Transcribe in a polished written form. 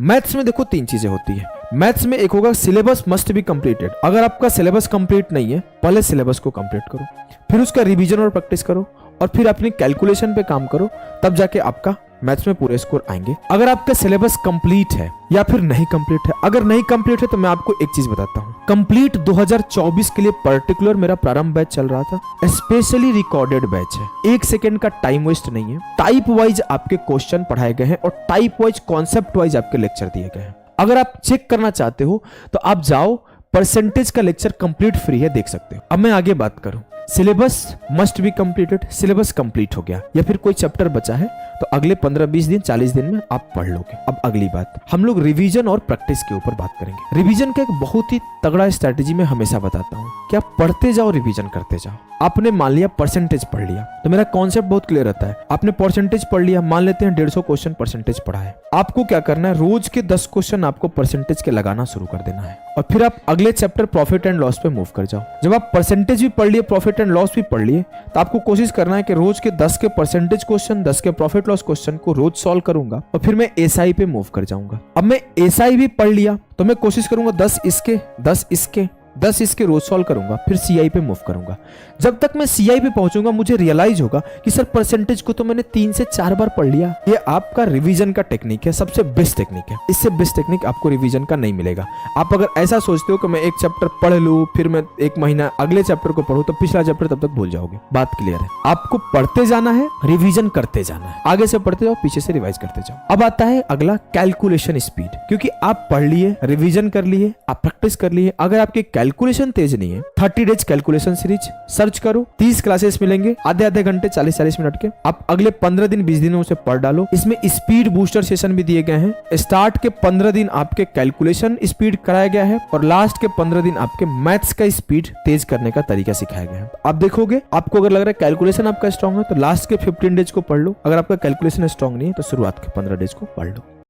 Maths में देखो 3 चीजें होती है। मैथ्स में एक होगा सिलेबस मस्ट बी कंप्लीटेड। अगर आपका सिलेबस कंप्लीट नहीं है, पहले सिलेबस को कंप्लीट करो, फिर उसका रिवीजन और प्रैक्टिस करो, और फिर अपनी कैलकुलेशन पे काम करो, तब जाके आपका मैथ्स में पूरे स्कोर आएंगे। अगर आपका सिलेबस कंप्लीट है या फिर नहीं कंप्लीट है, अगर नहीं कंप्लीट है तो मैं आपको एक चीज बताता हूँ। कंप्लीट 2024 के लिए पर्टिकुलर मेरा प्रारंभ बैच चल रहा था, स्पेशली रिकॉर्डेड बैच है। 1 सेकेंड का टाइम वेस्ट नहीं है। टाइप वाइज आपके क्वेश्चन पढ़ाए गए हैं और टाइप वाइज कॉन्सेप्ट वाइज आपके लेक्चर दिए गए हैं। अगर आप चेक करना चाहते हो तो आप जाओ, परसेंटेज का लेक्चर कंप्लीट फ्री है, देख सकते हो। अब मैं आगे बात करूं, syllabus must be completed, syllabus complete हो गया या फिर कोई चैप्टर बचा है तो अगले 15-20 दिन 40 दिन में आप पढ़ लोगे। अब अगली बात, हम लोग रिवीजन और प्रैक्टिस के ऊपर बात करेंगे। रिवीजन का एक बहुत ही तगड़ा स्ट्रैटेजी मैं हमेशा बताता हूँ कि आप पढ़ते जाओ, रिवीजन करते जाओ। आपने मान लिया परसेंटेज पढ़ लिया, तो मेरा कॉन्सेप्ट बहुत क्लियर रहता है। आपने परसेंटेज पढ़ लिया, मान लेते हैं 150 क्वेश्चन परसेंटेज पढ़ा है, आपको क्या करना है, रोज के 10 क्वेश्चन आपको परसेंटेज के लगाना शुरू कर देना है, और फिर आप अगले चैप्टर प्रॉफिट एंड लॉस पे मूव कर जाओ। जब आप परसेंटेज भी पढ़ लिए, प्रॉफिट एंड लॉस भी पढ़ लिए, तो आपको कोशिश करना है कि रोज के 10 के परसेंटेज क्वेश्चन, 10 के प्रॉफिट लॉस क्वेश्चन को रोज सॉल्व करूंगा, और फिर मैं एसआई पे मूव कर जाऊंगा। अब मैं एसआई भी पढ़ लिया तो मैं कोशिश करूंगा 10 इसके 10 इसके 10 इसके रोज सॉल्व करूंगा, फिर सीआई पे मूव करूंगा। जब तक मैं सीआई पे पहुंचूंगा मुझे रियलाइज होगा कि सर परसेंटेज को तो मैंने 3 से 4 बार पढ़ लिया। ये आपका रिवीजन का टेक्निक है, सबसे बेस्ट टेक्निक है। इससे बेस्ट टेक्निक आपको रिवीजन का नहीं मिलेगा। आप अगर ऐसा सोचते हो कि मैं एक चैप्टर पढ़ लूं, फिर मैं 1 महीना अगले चैप्टर को पढ़ूं, तो पिछला चैप्टर तब तक भूल जाओगे। बात क्लियर है? आपको पढ़ते जाना है, रिवीजन करते जाना है, आगे से पढ़ते जाओ, पीछे से रिवाइज करते जाओ। अब आता है अगला, कैलकुलेशन स्पीड। क्योंकि आप पढ़ लिए, रिवीजन कर लिए, आप प्रैक्टिस कर लिए, अगर आपकी कैलकुलेशन तेज नहीं है, 30 डेज कैलकुलेशन सीरीज सर्च करो, 30 क्लासेस मिलेंगे, आधे घंटे 40-40 मिनट के। आप अगले 15 दिन 20 दिनों से पढ़ डालो। इसमें स्पीड बूस्टर सेशन भी दिए गए हैं। स्टार्ट के 15 दिन आपके कैलकुलेशन स्पीड कराया गया है, और लास्ट के 15 दिन आपके मैथ्स का स्पीड तेज करने का तरीका सिखाया गया है। आप देखोगे, आपको अगर लग रहा है कैलकुलेशन आपका स्ट्रॉन्ग है तो लास्ट के 15 डेज को पढ़ लो। अगर आपका कैलकुलेशन स्ट्रॉन्ग नहीं है तो शुरुआत के 15 डेज को पढ़ लो।